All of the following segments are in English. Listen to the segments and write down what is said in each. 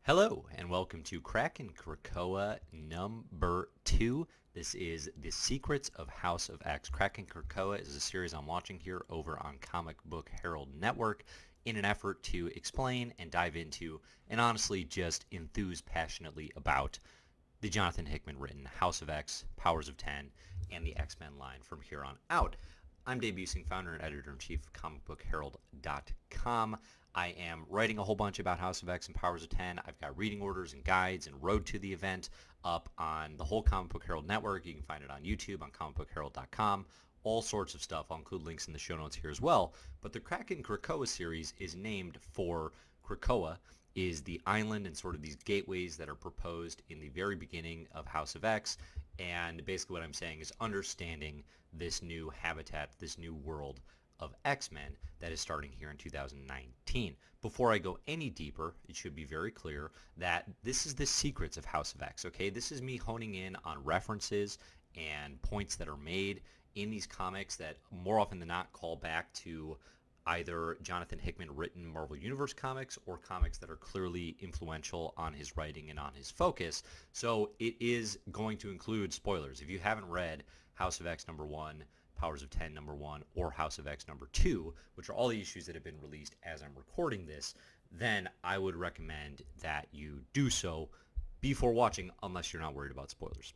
Hello and welcome to Krakin Krakoa number 2. This is The Secrets of House of X. Krakin Krakoa is a series I'm watching here over on Comic Book Herald Network in an effort to explain and dive into and honestly just enthuse passionately about the Jonathan Hickman written House of X, Powers of 10, and the X-Men line from here on out. I'm Dave Busing, founder and editor-in-chief of comicbookherald.com. I am writing a whole bunch about House of X and Powers of 10. I've got reading orders and guides and road to the event up on the whole Comic Book Herald network. You can find it on YouTube, on comicbookherald.com, all sorts of stuff. I'll include links in the show notes here as well. But the Krakin Krakoa series is named for Krakoa, is the island and sort of these gateways that are proposed in the very beginning of House of X. And basically what I'm saying is understanding this new habitat, this new world of X-Men that is starting here in 2019. Before I go any deeper, it should be very clear that this is the secrets of House of X, okay? This is me honing in on references and points that are made in these comics that more often than not call back to either Jonathan Hickman written Marvel Universe comics or comics that are clearly influential on his writing and on his focus. So it is going to include spoilers. If you haven't read House of X number 1, Powers of 10 number 1, or House of X number 2, which are all the issues that have been released as I'm recording this, then I would recommend that you do so before watching unless you're not worried about spoilers.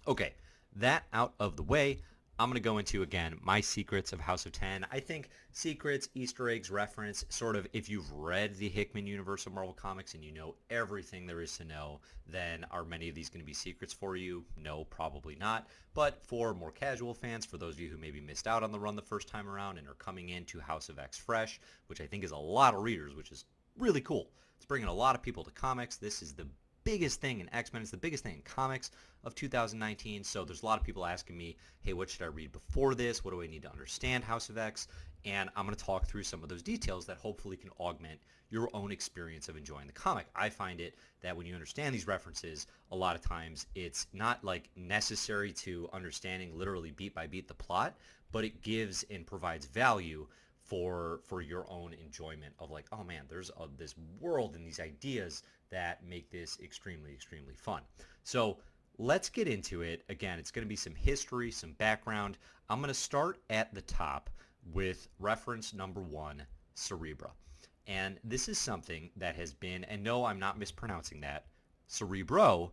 Okay, that out of the way, I'm going to go into, again, my secrets of House of 10. I think secrets, Easter eggs, reference, sort of if you've read the Hickman universe of Marvel Comics and you know everything there is to know, then are many of these going to be secrets for you? No, probably not. But for more casual fans, for those of you who maybe missed out on the run the first time around and are coming into House of X fresh, which I think is a lot of readers, which is really cool. It's bringing a lot of people to comics. This is the biggest thing in X-Men. It's the biggest thing in comics of 2019. So there's a lot of people asking me, hey, what should I read before this? What do I need to understand House of X? And I'm going to talk through some of those details that hopefully can augment your own experience of enjoying the comic. I find it that when you understand these references, a lot of times it's not like necessary to understanding literally beat by beat the plot, but it gives and provides value for your own enjoyment of like, oh man, there's this world and these ideas that make this extremely, extremely fun. So let's get into it. Again, it's going to be some history, some background. I'm going to start at the top with reference number 1, Cerebro. And this is something that has been, and no, I'm not mispronouncing that, Cerebro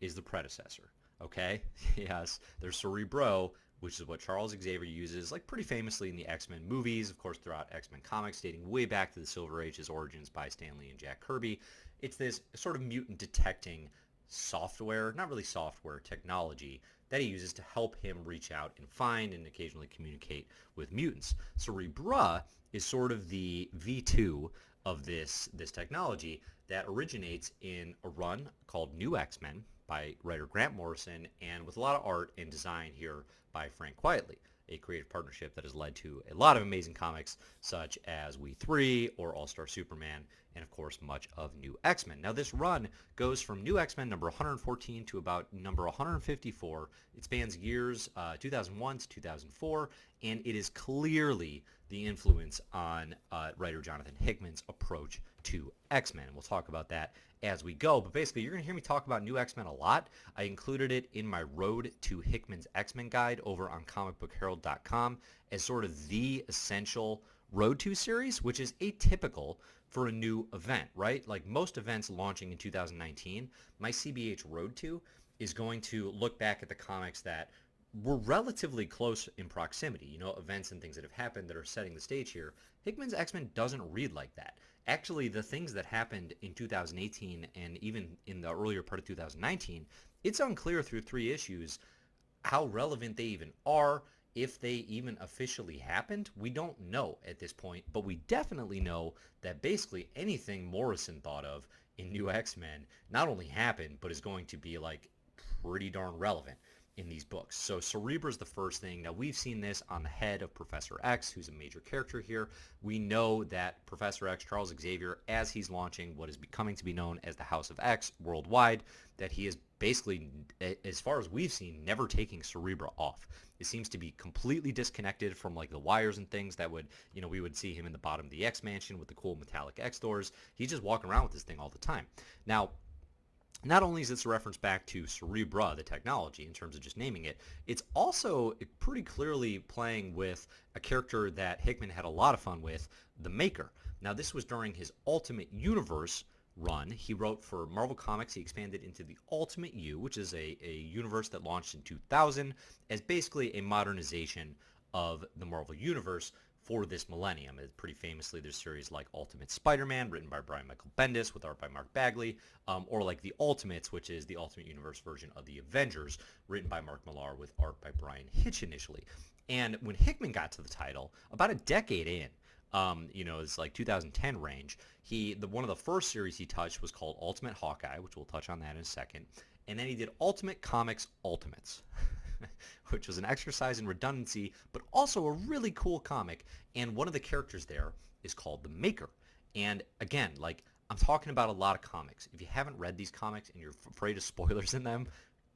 is the predecessor, okay? Yes, there's Cerebro, which is what Charles Xavier uses, like pretty famously in the X-Men movies, of course throughout X-Men comics, dating way back to the Silver Age's origins by Stan Lee and Jack Kirby. It's this sort of mutant detecting software, not really software, technology that he uses to help him reach out and find and occasionally communicate with mutants. Cerebro is sort of the V2 of this technology that originates in a run called New X-Men by writer Grant Morrison, and with a lot of art and design here by Frank Quitely, a creative partnership that has led to a lot of amazing comics such as We 3 or All-Star Superman, and of course much of New X-Men. Now this run goes from New X-Men number 114 to about number 154. It spans years 2001 to 2004, and it is clearly the influence on writer Jonathan Hickman's approach to X-Men. We'll talk about that as we go, but basically you're going to hear me talk about New X-Men a lot. I included it in my Road to Hickman's X-Men guide over on comicbookherald.com as sort of the essential Road to series, which is atypical for a new event, right? Like most events launching in 2019, my CBH Road to is going to look back at the comics that were relatively close in proximity, you know, events and things that have happened that are setting the stage here. Hickman's X-Men doesn't read like that. Actually, the things that happened in 2018 and even in the earlier part of 2019, it's unclear through 3 issues how relevant they even are, if they even officially happened. We don't know at this point, but we definitely know that basically anything Morrison thought of in New X-Men not only happened, but is going to be like pretty darn relevant in these books. So Cerebro is the first thing. Now, we've seen this on the head of Professor X, who's a major character here. We know that Professor X, Charles Xavier, as he's launching what is becoming to be known as the House of X worldwide, that he is basically, as far as we've seen, never taking Cerebro off. It seems to be completely disconnected from like the wires and things that would, we would see him in the bottom of the X Mansion with the cool metallic X doors. He's just walking around with this thing all the time. Now, not only is this a reference back to Cerebro, the technology, in terms of just naming it, it's also pretty clearly playing with a character that Hickman had a lot of fun with, the Maker. Now, this was during his Ultimate Universe run. He wrote for Marvel Comics. He expanded into the Ultimate U, which is a universe that launched in 2000 as basically a modernization of the Marvel Universe for this millennium. Pretty famously, there's series like Ultimate Spider-Man, written by Brian Michael Bendis with art by Mark Bagley, or like The Ultimates, which is the Ultimate Universe version of the Avengers, written by Mark Millar with art by Brian Hitch initially. And when Hickman got to the title, about a decade in, it's like 2010 range, one of the first series he touched was called Ultimate Hawkeye, which we'll touch on that in a second, and then he did Ultimate Comics Ultimates, which was an exercise in redundancy, but also a really cool comic. And one of the characters there is called the Maker. And again, like, I'm talking about a lot of comics. If you haven't read these comics and you're afraid of spoilers in them,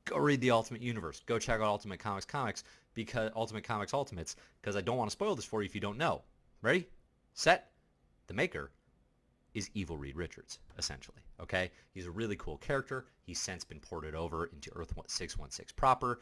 go read the Ultimate Universe. Go check out Ultimate Comics, because Ultimate Comics Ultimates, because I don't want to spoil this for you if you don't know. Ready? Set? The Maker is Evil Reed Richards, essentially. Okay? He's a really cool character. He's since been ported over into Earth 616 proper.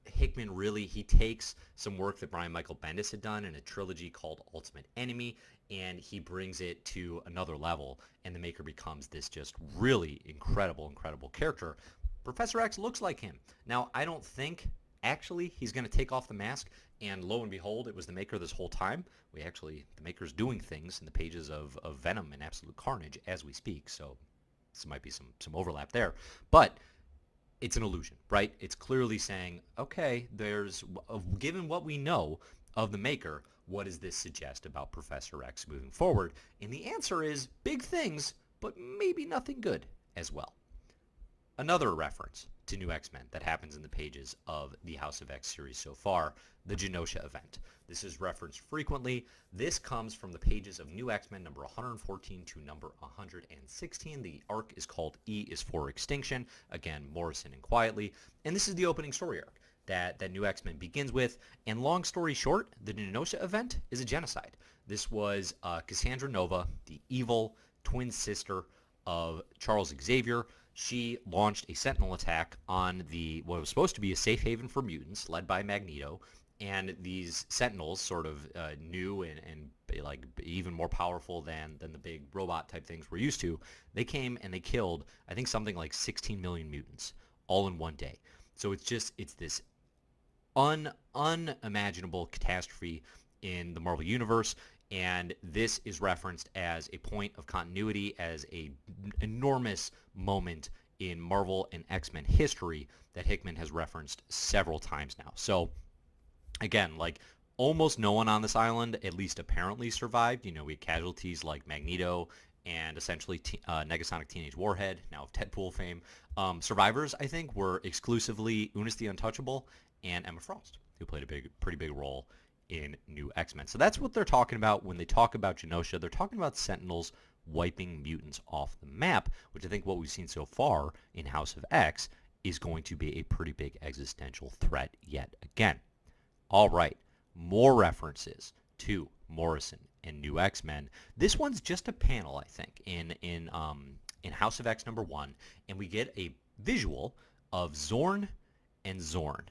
Hickman he takes some work that Brian Michael Bendis had done in a trilogy called Ultimate Enemy, and he brings it to another level, and the Maker becomes this just really incredible character. Professor X looks like him. Now, I don't think, actually, he's going to take off the mask, and lo and behold, it was the Maker this whole time. The Maker's doing things in the pages of Venom and Absolute Carnage as we speak, so this might be some overlap there. But it's an illusion, right? It's clearly saying, okay, given what we know of the Maker, what does this suggest about Professor X moving forward? And the answer is big things, but maybe nothing good as well. Another reference to New X-Men that happens in the pages of the House of X series so far, the Genosha event. This is referenced frequently. This comes from the pages of New X-Men number 114 to number 116. The arc is called E is for Extinction. Again, Morrison and Quietly. And this is the opening story arc that New X-Men begins with. And long story short, the Genosha event is a genocide. This was Cassandra Nova, the evil twin sister of Charles Xavier. She launched a sentinel attack on what was supposed to be a safe haven for mutants, led by Magneto, and these sentinels, sort of new and like even more powerful than the big robot type things we're used to, they came and they killed, I think, something like 16 million mutants all in one day. So it's this unimaginable catastrophe in the Marvel Universe. And this is referenced as a point of continuity, as a enormous moment in Marvel and X-Men history that Hickman has referenced several times now. So, again, like, almost no one on this island, at least apparently, survived. We had casualties like Magneto and essentially Negasonic Teenage Warhead, now of Deadpool fame. Survivors, I think, were exclusively Unis the Untouchable and Emma Frost, who played a pretty big role in New X-Men. So that's what they're talking about when they talk about Genosha. They're talking about Sentinels wiping mutants off the map, which I think what we've seen so far in House of X is going to be a pretty big existential threat yet again. All right, more references to Morrison and New X-Men. This one's just a panel, I think, in House of X number 1, and we get a visual of Zorn and Zorn.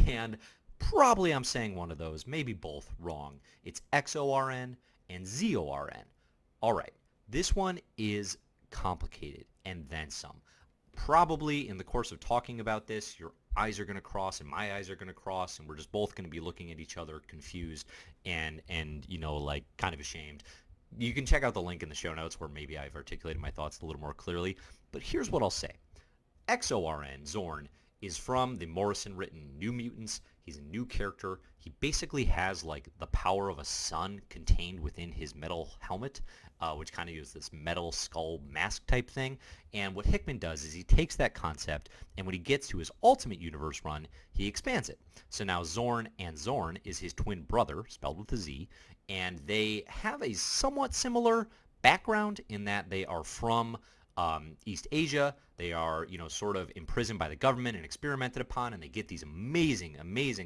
And probably I'm saying one of those, maybe both, wrong. It's XORN and ZORN. All right, this one is complicated and then some. Probably in the course of talking about this, your eyes are going to cross and my eyes are going to cross, and we're just both going to be looking at each other confused and like kind of ashamed. You can check out the link in the show notes where maybe I've articulated my thoughts a little more clearly, but here's what I'll say. XORN, Zorn, is from the Morrison-written New Mutants. He's a new character. He basically has like the power of a sun contained within his metal helmet, which kind of uses this metal skull mask type thing. And what Hickman does is he takes that concept, and when he gets to his Ultimate Universe run, he expands it. So now Zorn and Zorn is his twin brother, spelled with a Z, and they have a somewhat similar background in that they are from East Asia. They are, sort of imprisoned by the government and experimented upon, and they get these amazing,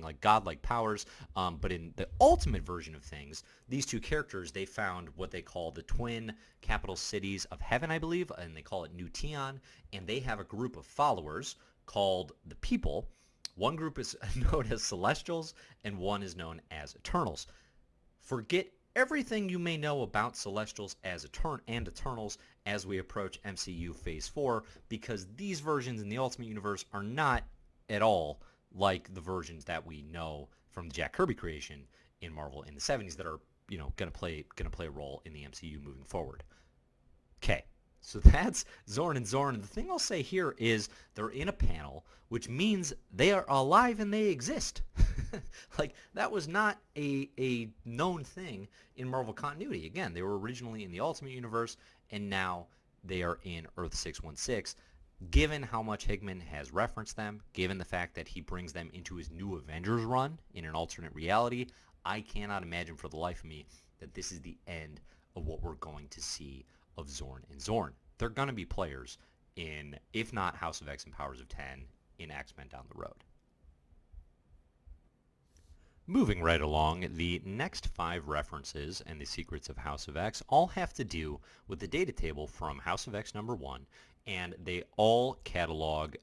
like godlike powers. But in the ultimate version of things, these two characters, they found what they call the twin capital cities of heaven, I believe, and they call it New Tion, and they have a group of followers called the People. One group is known as Celestials, and one is known as Eternals. Forget everything you may know about Celestials and Eternals as we approach MCU Phase 4, because these versions in the Ultimate Universe are not at all like the versions that we know from the Jack Kirby creation in Marvel in the 70s that are, going to play a role in the MCU moving forward. Okay, so that's Zorn and Zorn, and the thing I'll say here is they're in a panel, which means they are alive and they exist. Like, that was not a known thing in Marvel continuity. Again, they were originally in the Ultimate Universe, and now they are in Earth 616. Given how much Hickman has referenced them, given the fact that he brings them into his new Avengers run in an alternate reality, I cannot imagine for the life of me that this is the end of what we're going to see of Zorn and Zorn. They're going to be players in, if not House of X and Powers of 10, in X-Men down the road. Moving right along, the next 5 references and the secrets of House of X all have to do with the data table from House of X number 1, and they all catalog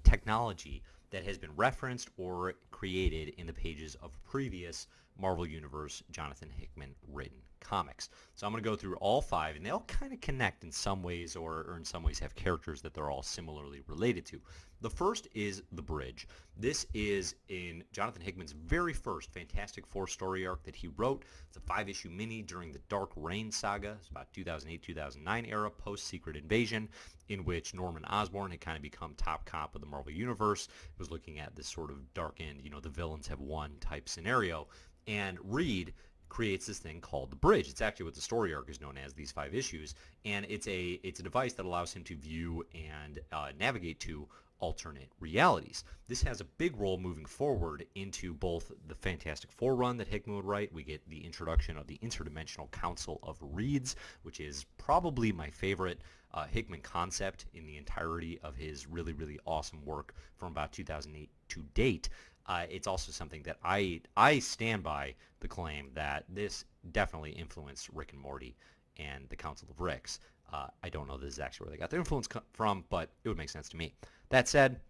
technology that has been referenced or created in the pages of previous Marvel Universe Jonathan Hickman written comics. So I'm going to go through all 5, and they all kind of connect in some ways, or in some ways have characters that they're all similarly related to. The first is the Bridge. This is in Jonathan Hickman's very first Fantastic Four story arc that he wrote. It's a 5-issue mini during the Dark Reign saga. It's about 2008-2009 era, post-Secret Invasion, in which Norman Osborn had kind of become top cop of the Marvel Universe. It was looking at this sort of darkened, the villains have won type scenario. And Reed creates this thing called the Bridge. It's actually what the story arc is known as, these 5 issues, and it's a device that allows him to view and navigate to alternate realities. This has a big role moving forward into both the Fantastic Four run that Hickman would write. We get the introduction of the Interdimensional Council of Reeds, which is probably my favorite Hickman concept in the entirety of his really, really awesome work from about 2008 to date. It's also something that I stand by the claim that this definitely influenced Rick and Morty and the Council of Ricks. I don't know this is actually where they got their influence from, but it would make sense to me. That said,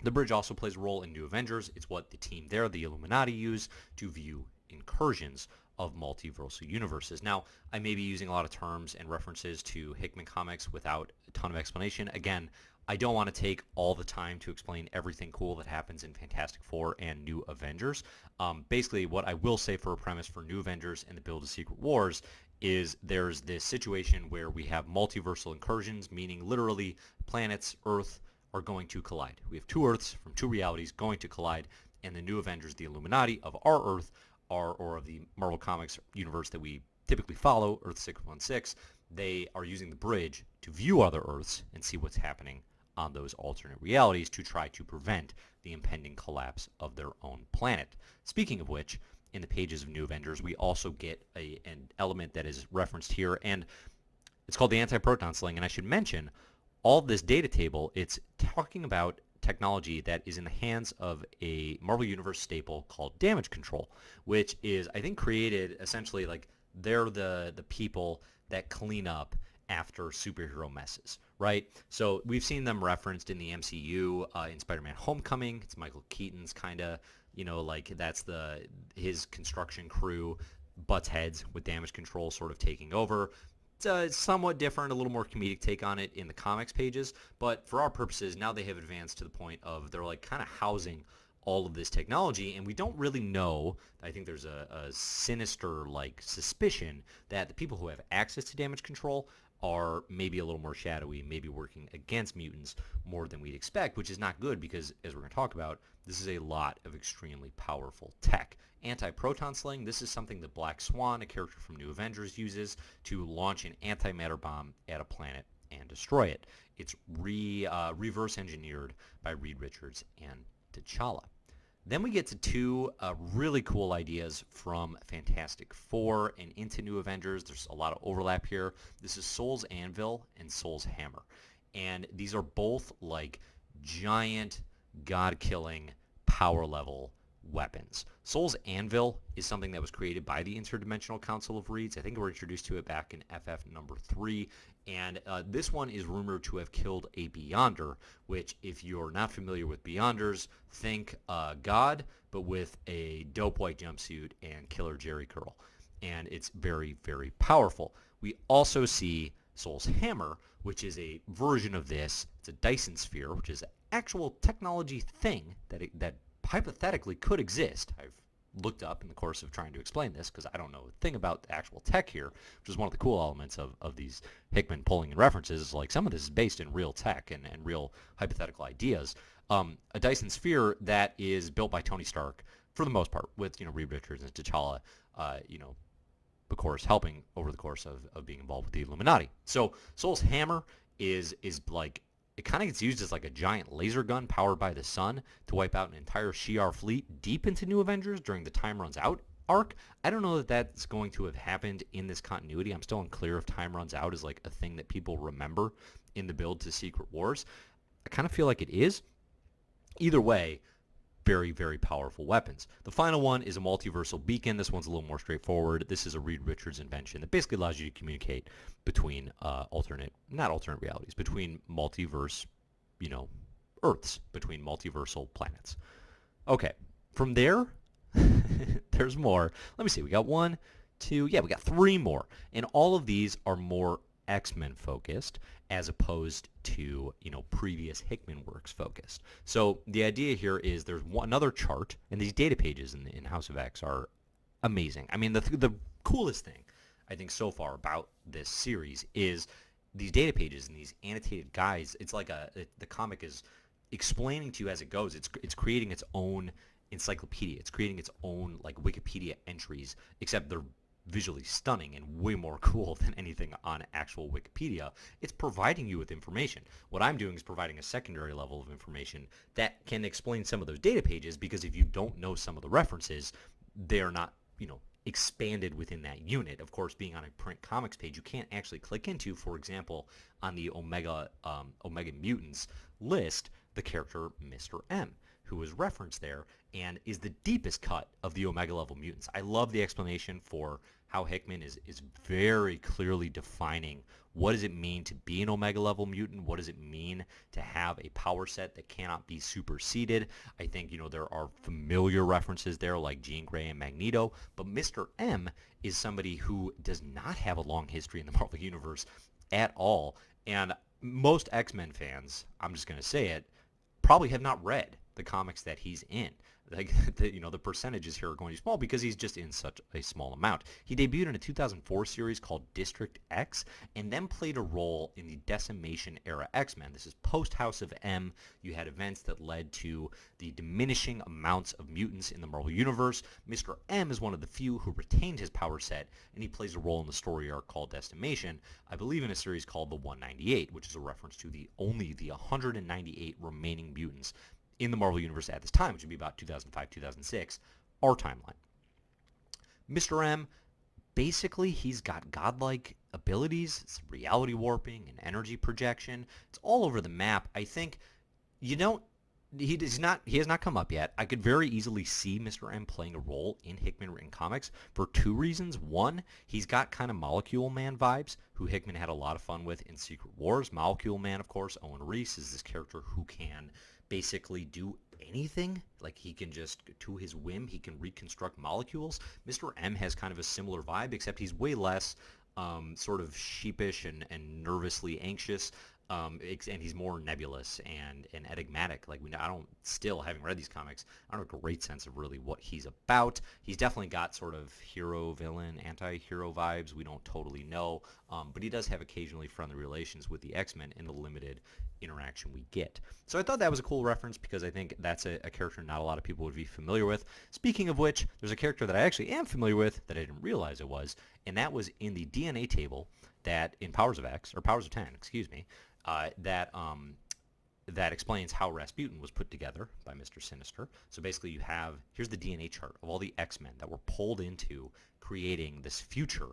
the Bridge also plays a role in New Avengers. It's what the team there, the Illuminati, use to view incursions of multiversal universes. Now, I may be using a lot of terms and references to Hickman comics without a ton of explanation. Again, I don't want to take all the time to explain everything cool that happens in Fantastic Four and New Avengers. Basically, what I will say for a premise for New Avengers and the Build of Secret Wars is there's this situation where we have multiversal incursions, meaning literally planets, Earth, are going to collide. We have 2 Earths from 2 realities going to collide, and the New Avengers, the Illuminati of our Earth, or of the Marvel Comics universe that we typically follow, Earth 616, they are using the Bridge to view other Earths and see what's happening on those alternate realities to try to prevent the impending collapse of their own planet. Speaking of which, in the pages of New Avengers, we also get an element that is referenced here, and it's called the anti-proton sling. And I should mention, all this data table, it's talking about technology that is in the hands of a Marvel Universe staple called damage control, which is, I think, created essentially like they're the people that clean up after superhero messes, right? So we've seen them referenced in the MCU in Spider-Man Homecoming. It's Michael Keaton's kind of, like that's his construction crew butts heads with damage control sort of taking over. It's somewhat different, a little more comedic take on it in the comics pages, but for our purposes, now they have advanced to the point of they're like kind of housing all of this technology, and we don't really know. I think there's a sinister like suspicion that the people who have access to damage control are maybe a little more shadowy, maybe working against mutants more than we'd expect, which is not good because, as we're going to talk about, this is a lot of extremely powerful tech. Anti-proton sling, this is something that Black Swan, a character from New Avengers, uses to launch an antimatter bomb at a planet and destroy it. It's reverse engineered by Reed Richards and T'Challa. Then we get to two really cool ideas from Fantastic Four and into New Avengers. There's a lot of overlap here. This is Soul's Anvil and Soul's Hammer. And these are both like giant, god-killing, power-level weapons. Soul's Anvil is something that was created by the Interdimensional Council of Reeds. I think we were introduced to it back in FF number 3. And this one is rumored to have killed a Beyonder, which, if you're not familiar with Beyonders, think God, but with a dope white jumpsuit and killer Jerry curl. And it's very, very powerful. We also see Soul's Hammer, which is a version of this. It's a Dyson sphere, which is an actual technology thing that hypothetically could exist. I've looked up in the course of trying to explain this because I don't know a thing about the actual tech here, which is one of the cool elements of these Hickman pulling in references. Like, some of this is based in real tech and real hypothetical ideas. A Dyson sphere that is built by Tony Stark for the most part, with Reed Richards and T'Challa, of course, helping over the course of being involved with the Illuminati. So Soul's Hammer is like, it kind of gets used as like a giant laser gun powered by the sun to wipe out an entire Shi'ar fleet deep into New Avengers during the Time Runs Out arc. I don't know that that's going to have happened in this continuity. I'm still unclear if Time Runs Out is like a thing that people remember in the build to Secret Wars. I kind of feel like it is. Either way, very, very powerful weapons. The final one is a multiversal beacon. This one's a little more straightforward. This is a Reed Richards invention that basically allows you to communicate between not alternate realities, between multiverse, Earths, between multiversal planets. Okay, from there, there's more. Let me see. We got one, two, we got three more. And all of these are more X-Men focused as opposed to, previous Hickman works focused. So the idea here is there's another chart, and these data pages in House of X are amazing. I mean, the coolest thing, I think, so far about this series is these data pages and these annotated guides. It's like the comic is explaining to you as it goes. It's creating its own encyclopedia. It's creating its own like Wikipedia entries, except they're visually stunning and way more cool than anything on actual Wikipedia. It's providing you with information. What I'm doing is providing a secondary level of information that can explain some of those data pages, because if you don't know some of the references, they're not, expanded within that unit. Of course, being on a print comics page, you can't actually click into, for example, on the Omega Mutants list, the character Mr. M, who is referenced there and is the deepest cut of the Omega level mutants. I love the explanation for how Hickman is very clearly defining what does it mean to be an Omega level mutant, what does it mean to have a power set that cannot be superseded. I think, there are familiar references there like Jean Grey and Magneto, but Mr. M is somebody who does not have a long history in the Marvel Universe at all, and most X-Men fans, I'm just going to say it, probably have not read the comics that he's in. Like, the percentages here are going to be small because he's just in such a small amount. He debuted in a 2004 series called District X and then played a role in the Decimation era X-Men. This is post House of M. You had events that led to the diminishing amounts of mutants in the Marvel Universe. Mr. M is one of the few who retained his power set, and he plays a role in the story arc called Decimation, I believe in a series called the 198, which is a reference to only the 198 remaining mutants in the Marvel Universe at this time, which would be about 2005, 2006, our timeline. Mr. M, basically, he's got godlike abilities. It's reality warping and energy projection. It's all over the map. I think he has not come up yet. I could very easily see Mr. M playing a role in Hickman written comics for two reasons. One, he's got kind of Molecule Man vibes, who Hickman had a lot of fun with in Secret Wars. Molecule Man, of course, Owen Reese is this character who can basically do anything. Like, he can just, to his whim, he can reconstruct molecules. Mr. M has kind of a similar vibe, except he's way less sort of sheepish and nervously anxious. and he's more nebulous and enigmatic. Like I don't, still having read these comics, I don't have a great sense of really what he's about. He's definitely got sort of hero, villain, anti-hero vibes. We don't totally know, but he does have occasionally friendly relations with the X-Men in the limited interaction we get. So I thought that was a cool reference because I think that's a character not a lot of people would be familiar with. Speaking of which, there's a character that I actually am familiar with that I didn't realize it was, and that was in the DNA table that in Powers of X, or Powers of 10, excuse me, that explains how Rasputin was put together by Mr. Sinister. So basically you have, here's the DNA chart of all the X-Men that were pulled into creating this future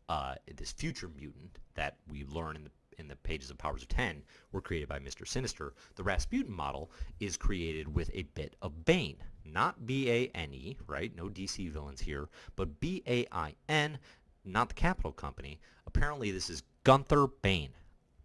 mutant that we learn in the pages of Powers of 10 were created by Mr. Sinister. The Rasputin model is created with a bit of Bane. Not B-A-N-E, right? No DC villains here, but B-A-I-N, not the Capital Company. Apparently this is Gunther Bane.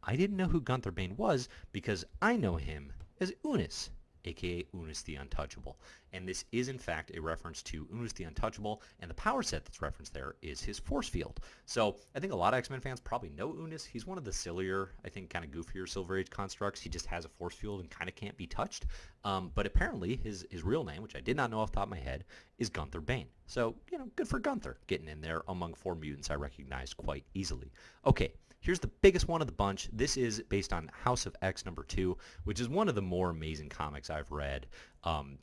I didn't know who Gunther Bane was because I know him as Unis, aka Unis the Untouchable. And this is in fact a reference to Unis the Untouchable, and the power set that's referenced there is his force field. So I think a lot of X-Men fans probably know Unis. He's one of the sillier, I think kind of goofier Silver Age constructs. He just has a force field and kind of can't be touched. But apparently his real name, which I did not know off the top of my head, is Gunther Bane. So, you know, good for Gunther getting in there among 4 mutants I recognized quite easily. Okay. Here's the biggest one of the bunch. This is based on House of X #2, which is one of the more amazing comics I've read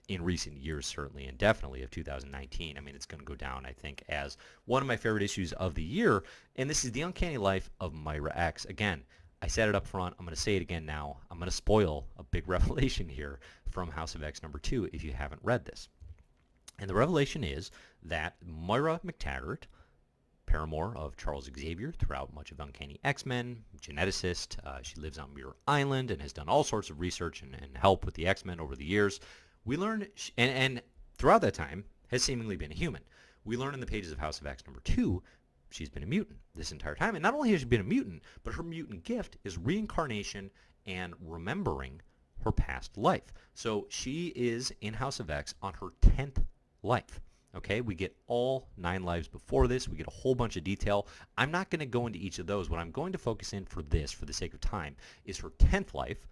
in recent years, certainly, and definitely of 2019. I mean, it's going to go down, I think, as one of my favorite issues of the year, and this is The Uncanny Life of Moira X. Again, I said it up front. I'm going to say it again now. I'm going to spoil a big revelation here from House of X #2 if you haven't read this. And the revelation is that Moira McTaggart, paramour of Charles Xavier throughout much of Uncanny X-Men, geneticist. She lives on Muir Island and has done all sorts of research and help with the X-Men over the years. We learn, and throughout that time, has seemingly been a human. We learn in the pages of House of X #2, she's been a mutant this entire time. And not only has she been a mutant, but her mutant gift is reincarnation and remembering her past life. So she is in House of X on her 10th life. Okay, we get all 9 lives before this. We get a whole bunch of detail. I'm not going to go into each of those. What I'm going to focus in for this, for the sake of time, is her 10th life,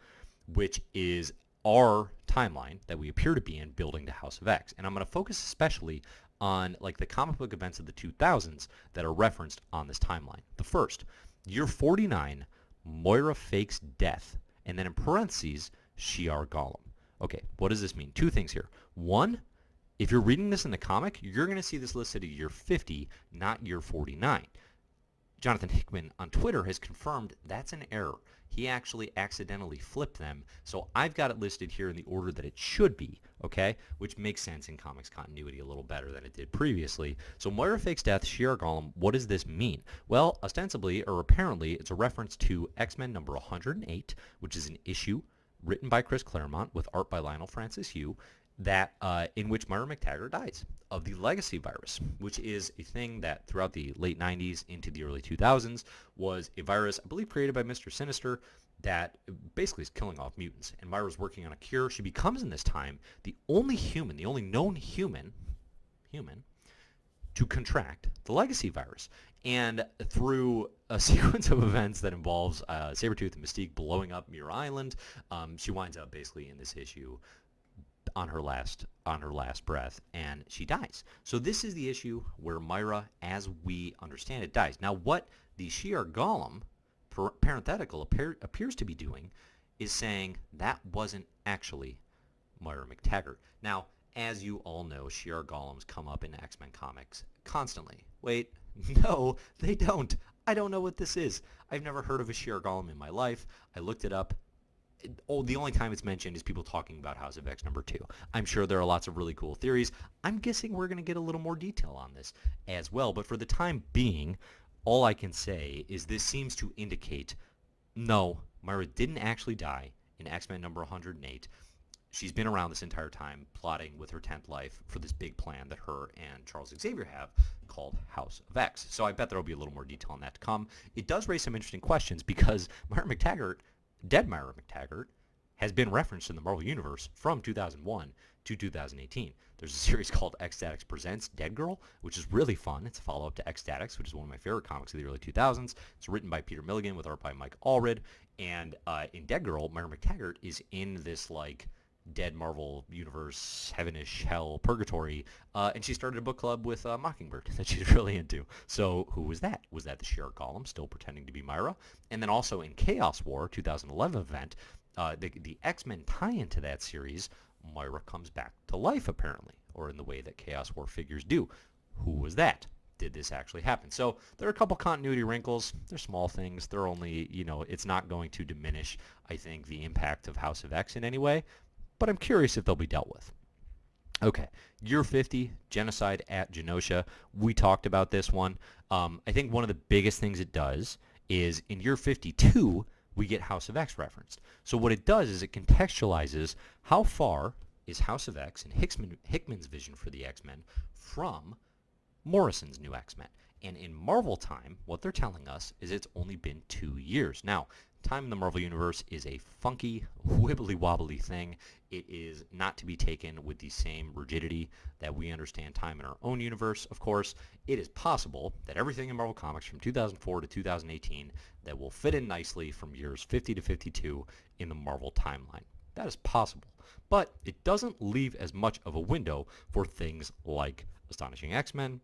which is our timeline that we appear to be in building to House of X. And I'm going to focus especially on like the comic book events of the 2000s that are referenced on this timeline. The first, year 49, Moira fakes death. And then in parentheses, Shi'ar Gollum. Okay, what does this mean? 2 things here. 1, if you're reading this in the comic, you're going to see this listed at year 50, not year 49. Jonathan Hickman on Twitter has confirmed that's an error. He actually accidentally flipped them, so I've got it listed here in the order that it should be, okay? Which makes sense in comics continuity a little better than it did previously. So Moira fakes death, Shi'ar Gollum, what does this mean? Well, ostensibly, or apparently, it's a reference to X-Men number 108, which is an issue written by Chris Claremont with art by Lionel Francis Yu, that in which Moira McTaggart dies of the legacy virus, which is a thing that throughout the late 90s into the early 2000s was a virus, I believe, created by Mr. Sinister that basically is killing off mutants. And Moira's working on a cure. She becomes, in this time, the only human, the only known human to contract the legacy virus. And through a sequence of events that involves Sabretooth and Mystique blowing up Muir Island, she winds up basically in this issue on her last breath, and she dies. So this is the issue where Moira, as we understand it, dies. Now, what the Shi'ar Gollum parenthetical appears to be doing is saying that wasn't actually Moira McTaggart. Now, as you all know, Shi'ar Gollums come up in X-Men comics constantly. Wait, no, they don't. I don't know what this is. I've never heard of a Shi'ar Gollum in my life. I looked it up. The only time it's mentioned is people talking about House of X #2. I'm sure there are lots of really cool theories. I'm guessing we're going to get a little more detail on this as well. But for the time being, all I can say is this seems to indicate, no, Moira didn't actually die in X-Men number 108. She's been around this entire time plotting with her 10th life for this big plan that her and Charles Xavier have called House of X. So I bet there will be a little more detail on that to come. It does raise some interesting questions because Moira McTaggart, dead Moira McTaggart, has been referenced in the Marvel Universe from 2001 to 2018. There's a series called X-Statix Presents Dead Girl, which is really fun. It's a follow-up to X-Statix, which is one of my favorite comics of the early 2000s. It's written by Peter Milligan with art by Mike Allred. And in Dead Girl, Moira McTaggart is in this, like, dead Marvel Universe, heavenish, hell, purgatory, and she started a book club with Mockingbird that she's really into. So who was that? Was that the Sheriff Golem still pretending to be Moira? And then also in Chaos War, 2011 event, the X-Men tie-in to that series, Moira comes back to life, apparently, or in the way that Chaos War figures do. Who was that? Did this actually happen? So there are a couple continuity wrinkles. They're small things. They're only, it's not going to diminish, I think, the impact of House of X in any way, but I'm curious if they'll be dealt with. Okay, Year 50, Genocide at Genosha. We talked about this one. I think one of the biggest things it does is in Year 52, we get House of X referenced. So what it does is it contextualizes how far is House of X and Hickman's vision for the X-Men from Morrison's new X-Men. And in Marvel time, what they're telling us is it's only been 2 years. Now, time in the Marvel Universe is a funky, wibbly-wobbly thing. It is not to be taken with the same rigidity that we understand time in our own universe, of course. It is possible that everything in Marvel Comics from 2004 to 2018 that will fit in nicely from years 50 to 52 in the Marvel timeline. That is possible. But it doesn't leave as much of a window for things like Astonishing X-Men,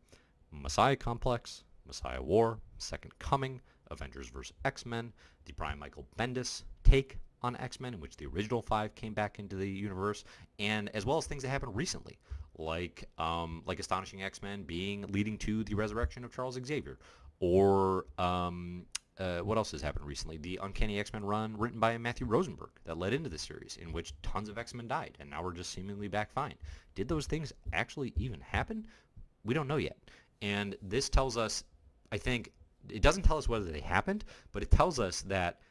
Messiah Complex, Messiah War, Second Coming, Avengers vs. X-Men, the Brian Michael Bendis take on X-Men, in which the original 5 came back into the universe, and as well as things that happened recently, like Astonishing X-Men leading to the resurrection of Charles Xavier, or what else has happened recently? The Uncanny X-Men run written by Matthew Rosenberg that led into the series, in which tons of X-Men died, and now we're just seemingly back fine. Did those things actually even happen? We don't know yet. And this tells us, I think, it doesn't tell us whether they happened, but it tells us that,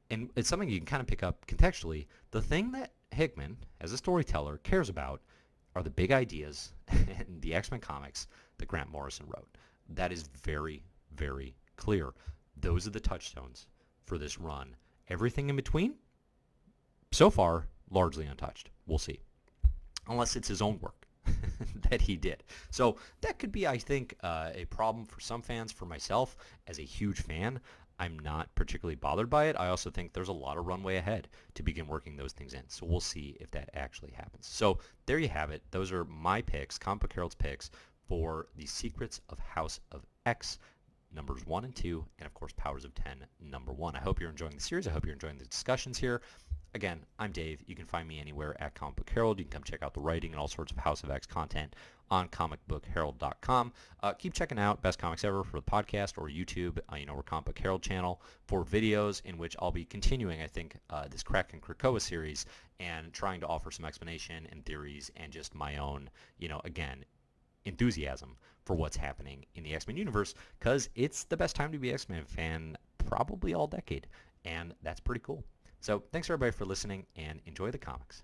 and it's something you can kind of pick up contextually, the thing that Hickman, as a storyteller, cares about are the big ideas in the X-Men comics that Grant Morrison wrote. That is very, very clear. Those are the touchstones for this run. Everything in between, so far, largely untouched. We'll see. Unless it's his own work that he did. So that could be, I think, a problem for some fans. For myself, as a huge fan, I'm not particularly bothered by it. I also think there's a lot of runway ahead to begin working those things in. So we'll see if that actually happens. So there you have it. Those are my picks, Comic Book Herald's picks, for the Secrets of House of X, numbers 1 and 2, and of course Powers of 10, number 1. I hope you're enjoying the series. I hope you're enjoying the discussions here. Again, I'm Dave. You can find me anywhere at Comic Book Herald. You can come check out the writing and all sorts of House of X content on comicbookherald.com. Keep checking out Best Comics Ever for the podcast, or YouTube, or Comic Book Herald channel for videos in which I'll be continuing, I think, this Krakin Krakoa series and trying to offer some explanation and theories and just my own, again, enthusiasm for what's happening in the X-Men universe, because it's the best time to be an X-Men fan probably all decade, and that's pretty cool. So thanks everybody for listening, and enjoy the comics.